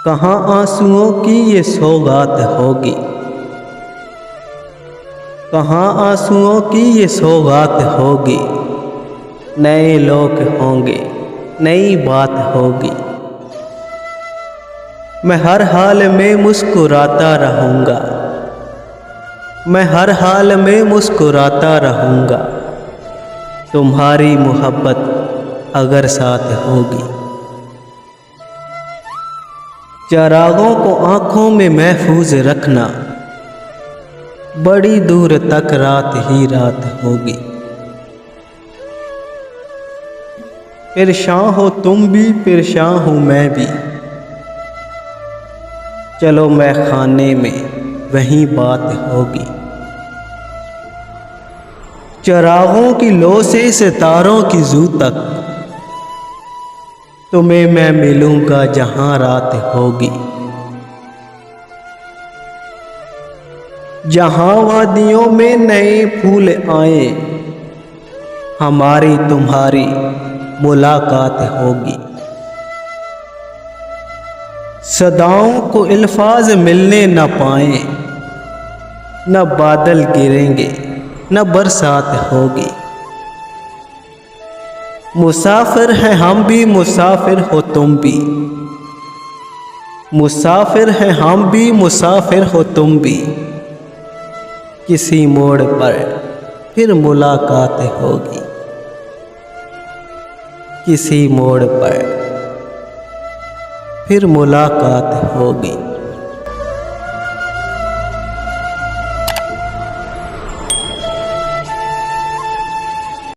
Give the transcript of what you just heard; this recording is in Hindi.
कहाँ आंसुओं की ये सौगात होगी, कहाँ आंसुओं की ये सौगात होगी। नए लोग होंगे, नई बात होगी। मैं हर हाल में मुस्कुराता रहूँगा, मैं हर हाल में मुस्कुराता रहूँगा। तुम्हारी मोहब्बत अगर साथ होगी। चिरागों को आँखों में महफूज रखना, बड़ी दूर तक रात ही रात होगी। परेशान हो तुम भी, परेशान हूँ मैं भी। चलो मैं खाने में वही बात होगी। चिरागों की लो से सितारों की जू तक, तुम्हें मैं मिलूंगा जहां रात होगी। जहां वादियों में नए फूल आए, हमारी तुम्हारी मुलाकात होगी। सदाओं को अल्फाज मिलने न पाए, न बादल गिरेंगे न बरसात होगी। मुसाफिर हैं हम भी, मुसाफिर हो तुम भी। मुसाफिर हैं हम भी, मुसाफिर हो तुम भी। किसी मोड़ पर फिर मुलाकात होगी, किसी मोड़ पर फिर मुलाकात होगी।